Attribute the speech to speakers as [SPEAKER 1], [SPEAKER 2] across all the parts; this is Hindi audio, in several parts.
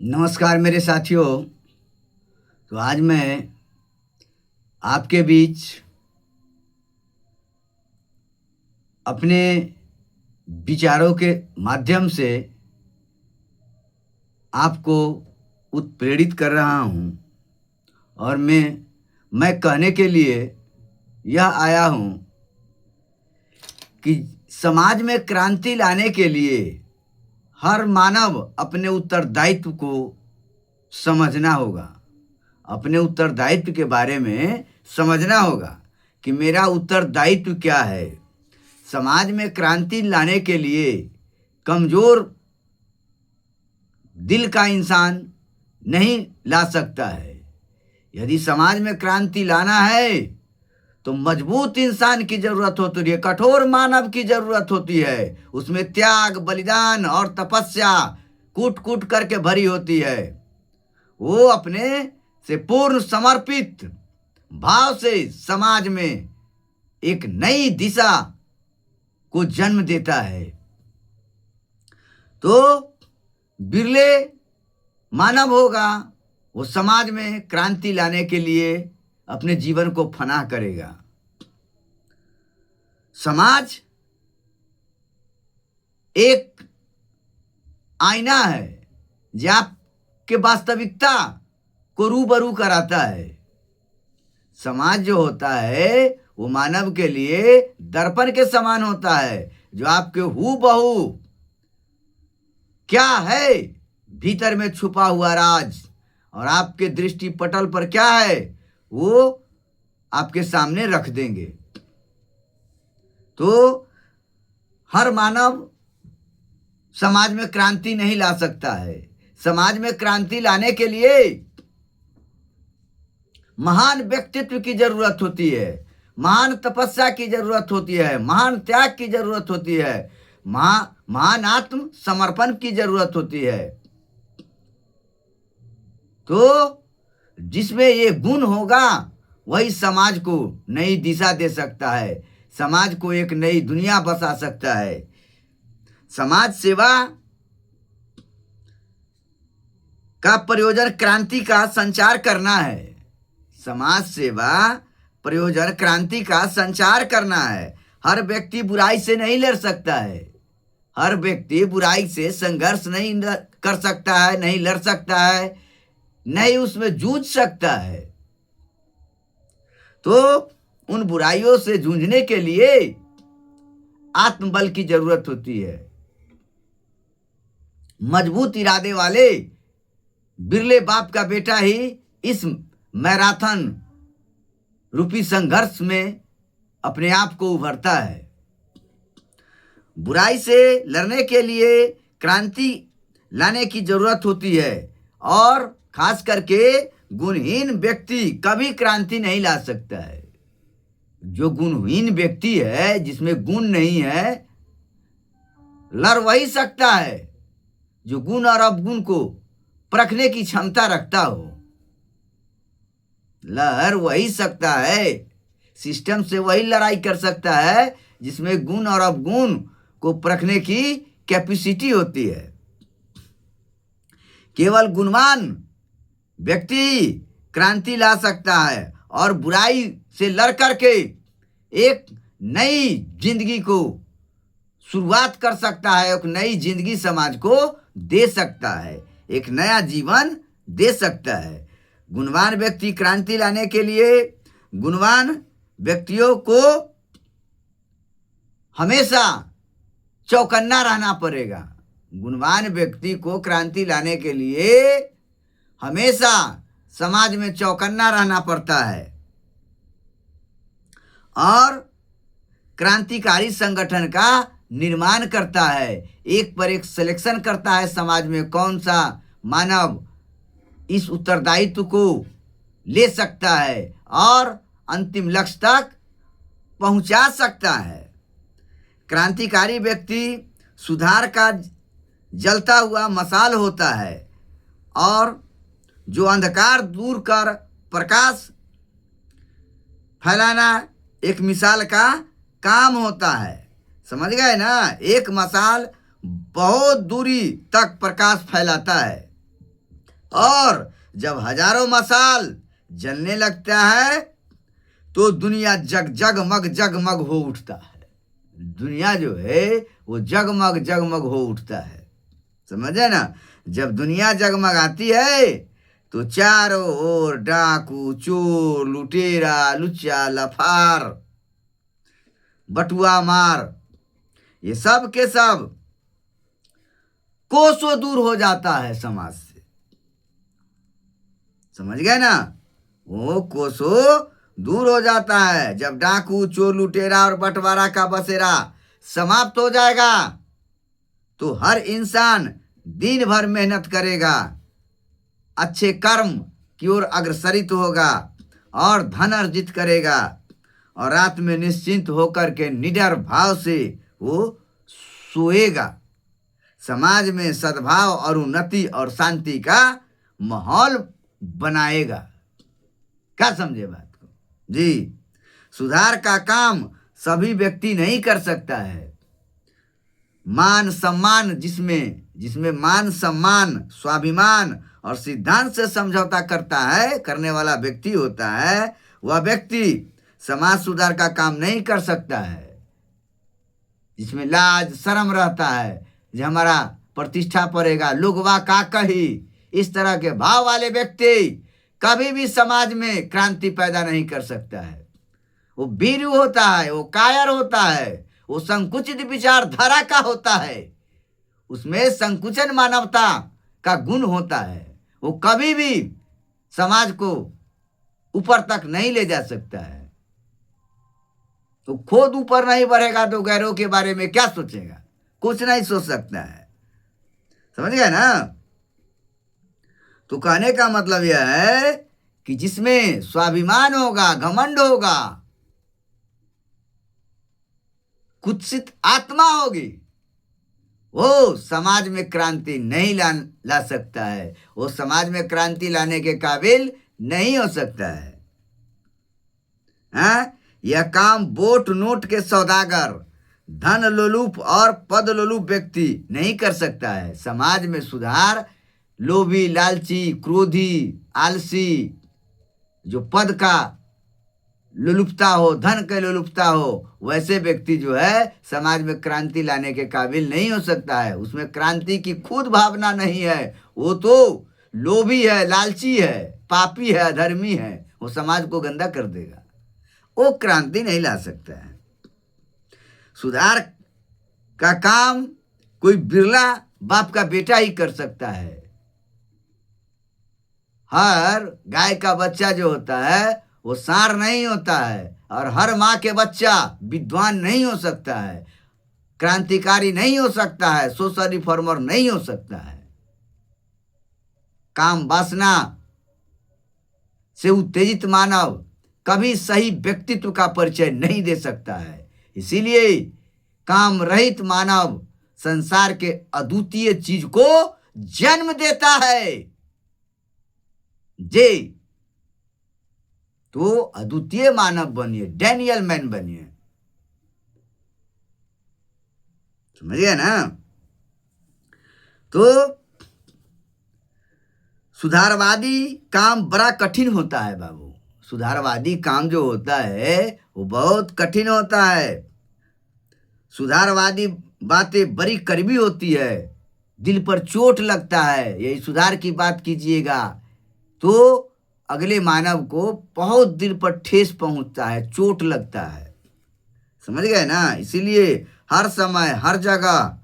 [SPEAKER 1] नमस्कार मेरे साथियों। तो आज मैं आपके बीच अपने विचारों के माध्यम से आपको उत्प्रेरित कर रहा हूँ और मैं कहने के लिए यह आया हूँ कि समाज में क्रांति लाने के लिए हर मानव अपने उत्तरदायित्व को समझना होगा। अपने उत्तरदायित्व के बारे में समझना होगा कि मेरा उत्तरदायित्व क्या है। समाज में क्रांति लाने के लिए कमज़ोर दिल का इंसान नहीं ला सकता है। यदि समाज में क्रांति लाना है तो मजबूत इंसान की ज़रूरत होती है, कठोर मानव की ज़रूरत होती है। उसमें त्याग, बलिदान और तपस्या कूट कूट करके भरी होती है। वो अपने से पूर्ण समर्पित भाव से समाज में एक नई दिशा को जन्म देता है। तो बिरले मानव होगा वो समाज में क्रांति लाने के लिए अपने जीवन को फना करेगा। समाज एक आईना है जो आपके वास्तविकता को रूबरू कराता है। समाज जो होता है वो मानव के लिए दर्पण के समान होता है, जो आपके हूबहू क्या है भीतर में छुपा हुआ राज और आपके दृष्टि पटल पर क्या है वो आपके सामने रख देंगे। तो हर मानव समाज में क्रांति नहीं ला सकता है। समाज में क्रांति लाने के लिए महान व्यक्तित्व की जरूरत होती है, महान तपस्या की जरूरत होती है, महान त्याग की जरूरत होती है, महान आत्म समर्पण की जरूरत होती है। तो जिसमें ये गुण होगा वही समाज को नई दिशा दे सकता है, समाज को एक नई दुनिया बसा सकता है। समाज सेवा का प्रयोजन क्रांति का संचार करना है। समाज सेवा प्रयोजन क्रांति का संचार करना है। हर व्यक्ति बुराई से नहीं लड़ सकता है, हर व्यक्ति बुराई से संघर्ष नहीं कर सकता है, नहीं लड़ सकता है, नहीं उसमें जूझ सकता है। तो उन बुराइयों से जूझने के लिए आत्मबल की जरूरत होती है। मजबूत इरादे वाले बिरले बाप का बेटा ही इस मैराथन रूपी संघर्ष में अपने आप को उभरता है। बुराई से लड़ने के लिए क्रांति लाने की जरूरत होती है और खास करके गुणहीन व्यक्ति कभी क्रांति नहीं ला सकता है। जो गुणहीन व्यक्ति है, जिसमें गुण नहीं है, लड़ वही सकता है जो गुण और अवगुण को परखने की क्षमता रखता हो। लड़ वही सकता है, सिस्टम से वही लड़ाई कर सकता है जिसमें गुण और अवगुण को परखने की कैपेसिटी होती है। केवल गुणवान व्यक्ति क्रांति ला सकता है और बुराई से लड़ करके एक नई जिंदगी को शुरुआत कर सकता है, एक नई जिंदगी समाज को दे सकता है, एक नया जीवन दे सकता है। गुणवान व्यक्ति क्रांति लाने के लिए गुणवान व्यक्तियों को हमेशा चौकन्ना रहना पड़ेगा। गुणवान व्यक्ति को क्रांति लाने के लिए हमेशा समाज में चौकन्ना रहना पड़ता है और क्रांतिकारी संगठन का निर्माण करता है। एक पर एक सिलेक्शन करता है समाज में कौन सा मानव इस उत्तरदायित्व को ले सकता है और अंतिम लक्ष्य तक पहुंचा सकता है। क्रांतिकारी व्यक्ति सुधार का जलता हुआ मशाल होता है और जो अंधकार दूर कर प्रकाश फैलाना एक मिसाल का काम होता है। समझ गए ना? एक मशाल बहुत दूरी तक प्रकाश फैलाता है और जब हजारों मशाल जलने लगता है तो दुनिया जगमग हो उठता है। दुनिया जो है वो जगमग हो उठता है। समझे ना? जब दुनिया जगमगाती है तो चारों ओर डाकू, चोर, लुटेरा, लुच्चा, लफार, बटुआ मार, ये सब के सब कोसों दूर हो जाता है समाज से। समझ गए ना? वो कोसों दूर हो जाता है। जब डाकू, चोर, लुटेरा और बंटवारा का बसेरा समाप्त हो जाएगा तो हर इंसान दिन भर मेहनत करेगा, अच्छे कर्म की ओर अग्रसरित होगा और धन अर्जित करेगा और रात में निश्चिंत होकर के निडर भाव से वो सोएगा। समाज में सद्भाव और उन्नति और शांति का माहौल बनाएगा। क्या समझे बात को? जी, सुधार का काम सभी व्यक्ति नहीं कर सकता है। मान सम्मान, जिसमें मान सम्मान, स्वाभिमान और सिद्धांत से समझौता करने वाला व्यक्ति होता है, वह व्यक्ति समाज सुधार का काम नहीं कर सकता है। जिसमें लाज शर्म रहता है, जो हमारा प्रतिष्ठा पड़ेगा, लोग वाह का कही, इस तरह के भाव वाले व्यक्ति कभी भी समाज में क्रांति पैदा नहीं कर सकता है। वो भीरू होता है, वो कायर होता है, वो संकुचित विचारधारा का होता है, उसमें संकुचन मानवता का गुण होता है। वो कभी भी समाज को ऊपर तक नहीं ले जा सकता है। तो खुद ऊपर नहीं बढ़ेगा तो गैरों के बारे में क्या सोचेगा? कुछ नहीं सोच सकता है। समझ गए ना? तो कहने का मतलब यह है कि जिसमें स्वाभिमान होगा, घमंड होगा, कुत्सित आत्मा होगी, वो समाज में क्रांति नहीं ला सकता है। वो समाज में क्रांति लाने के काबिल नहीं हो सकता है। हाँ? यह काम वोट नोट के सौदागर, धन लोलुप और पद लोलुप व्यक्ति नहीं कर सकता है। समाज में सुधार लोभी, लालची, क्रोधी, आलसी, जो पद का लोलुपता हो, धन के लोलुपता हो, वैसे व्यक्ति जो है समाज में क्रांति लाने के काबिल नहीं हो सकता है। उसमें क्रांति की खुद भावना नहीं है। वो तो लोभी है, लालची है, पापी है, अधर्मी है। वो समाज को गंदा कर देगा। वो क्रांति नहीं ला सकता है। सुधार का काम कोई बिरला बाप का बेटा ही कर सकता है। हर गाय का बच्चा जो होता है वो सार नहीं होता है, और हर माँ के बच्चा विद्वान नहीं हो सकता है, क्रांतिकारी नहीं हो सकता है, सोशल रिफॉर्मर नहीं हो सकता है। काम वासना से उत्तेजित मानव कभी सही व्यक्तित्व का परिचय नहीं दे सकता है। इसीलिए काम रहित मानव संसार के अद्वितीय चीज को जन्म देता है। जे तो अद्वितीय मानव बनिए, डैनियल मैन बनिए। समझिए ना? तो सुधारवादी काम बड़ा कठिन होता है बाबू। सुधारवादी काम जो होता है वो बहुत कठिन होता है। सुधारवादी बातें बड़ी कड़वी होती है, दिल पर चोट लगता है। यही सुधार की बात कीजिएगा तो अगले मानव को बहुत दिल पर ठेस पहुंचता है, चोट लगता है। समझ गए ना? इसीलिए हर समय, हर जगह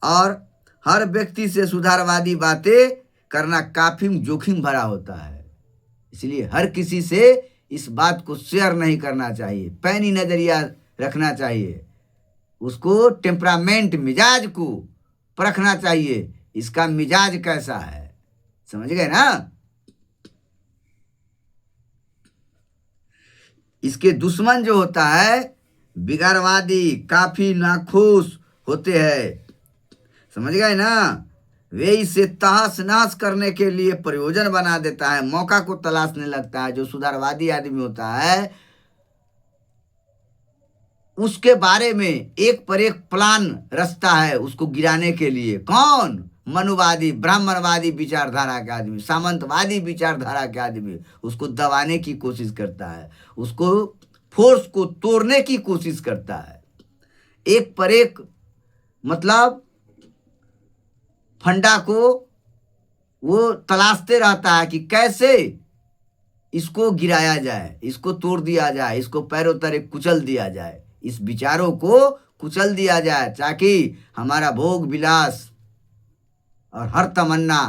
[SPEAKER 1] और हर व्यक्ति से सुधारवादी बातें करना काफी जोखिम भरा होता है। इसलिए हर किसी से इस बात को शेयर नहीं करना चाहिए, पैनी नजरिया रखना चाहिए। उसको टेम्परामेंट, मिजाज को परखना चाहिए, इसका मिजाज कैसा है। समझ गए ना? इसके दुश्मन जो होता है बिगाड़वादी, काफी नाखुश होते हैं। समझ गए ना? वे इसे तहस नहस करने के लिए प्रयोजन बना देता है, मौका को तलाशने लगता है। जो सुधारवादी आदमी होता है उसके बारे में एक पर एक प्लान रचता है उसको गिराने के लिए। कौन? मनुवादी ब्राह्मणवादी विचारधारा के आदमी, सामंतवादी विचारधारा के आदमी उसको दबाने की कोशिश करता है, उसको फोर्स को तोड़ने की कोशिश करता है। एक पर एक मतलब फंडा को वो तलाशते रहता है कि कैसे इसको गिराया जाए, इसको तोड़ दिया जाए, इसको पैरों तले कुचल दिया जाए, इस विचारों को कुचल दिया जाए, ताकि हमारा भोग विलास और हर तमन्ना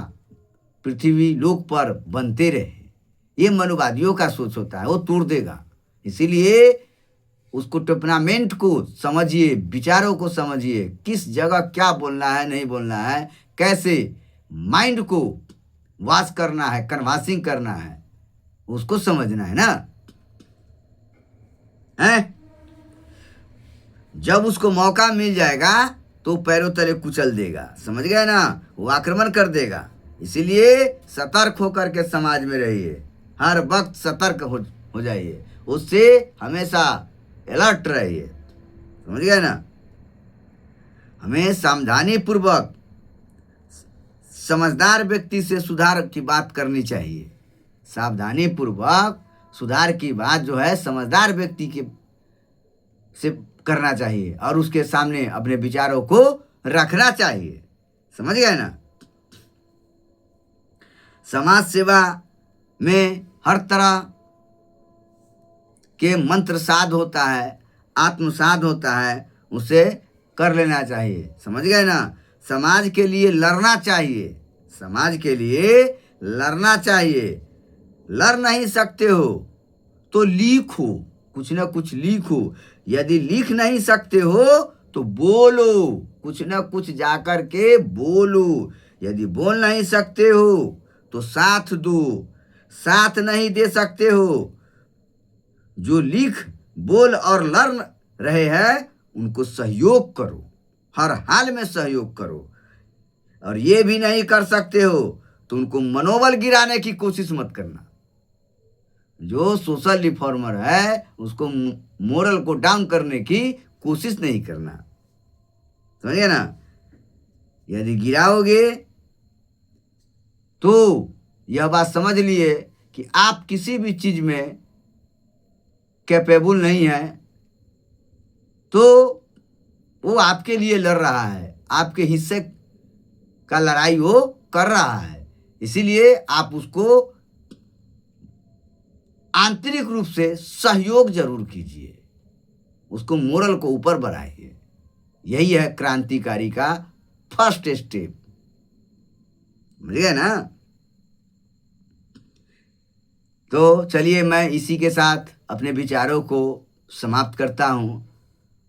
[SPEAKER 1] पृथ्वी लोक पर बनते रहे। ये मनुवादियों का सोच होता है, वो तोड़ देगा। इसीलिए उसको टेम्परामेंट को समझिए, विचारों को समझिए, किस जगह क्या बोलना है नहीं बोलना है, कैसे माइंड को वॉश करना है, कन्वासिंग करना है, उसको समझना है ना। हैं? जब उसको मौका मिल जाएगा तो पैरों तले कुचल देगा, समझ गए ना, वो आक्रमण कर देगा। इसीलिए सतर्क होकर के समाज में रहिए, हर वक्त सतर्क हो जाइए, उससे हमेशा अलर्ट रहिए, समझ गए ना। हमें सावधानी पूर्वक समझदार व्यक्ति से सुधार की बात करनी चाहिए। सावधानी पूर्वक सुधार की बात जो है समझदार व्यक्ति के से करना चाहिए और उसके सामने अपने विचारों को रखना चाहिए, समझ गए ना। समाज सेवा में हर तरह के मंत्र साध होता है, आत्मसाध होता है, उसे कर लेना चाहिए, समझ गए ना। समाज के लिए लड़ना चाहिए, समाज के लिए लड़ना चाहिए। लड़ नहीं सकते हो तो लिखो, कुछ ना कुछ लिखो। यदि लिख नहीं सकते हो तो बोलो, कुछ ना कुछ जाकर के बोलो। यदि बोल नहीं सकते हो तो साथ दो, साथ नहीं दे सकते हो, जो लिख बोल और लड़ रहे हैं उनको सहयोग करो, हर हाल में सहयोग करो। और ये भी नहीं कर सकते हो तो उनको मनोबल गिराने की कोशिश मत करना। जो सोशल रिफॉर्मर है उसको मोरल को डाउन करने की कोशिश नहीं करना, समझिए ना। यदि गिराओगे तो यह बात समझ लिए कि आप किसी भी चीज में कैपेबल नहीं है, तो वो आपके लिए लड़ रहा है, आपके हिस्से का लड़ाई वो कर रहा है। इसीलिए आप उसको आंतरिक रूप से सहयोग जरूर कीजिए, उसको मोरल को ऊपर बढ़ाइए। यही है क्रांतिकारी का फर्स्ट स्टेप, समझ गए ना। तो चलिए मैं इसी के साथ अपने विचारों को समाप्त करता हूँ।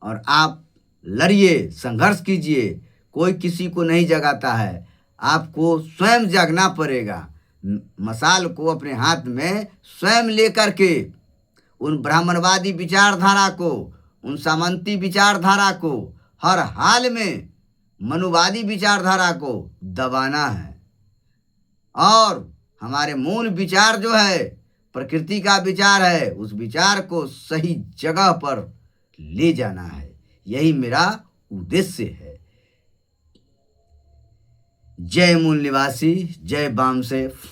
[SPEAKER 1] और आप लड़िए, संघर्ष कीजिए, कोई किसी को नहीं जगाता है, आपको स्वयं जगना पड़ेगा। मशाल को अपने हाथ में स्वयं लेकर के उन ब्राह्मणवादी विचारधारा को, उन सामंती विचारधारा को, हर हाल में मनुवादी विचारधारा को दबाना है। और हमारे मूल विचार जो है प्रकृति का विचार है, उस विचार को सही जगह पर ले जाना है, यही मेरा उद्देश्य है। जय मूल निवासी, जय बामसेफ।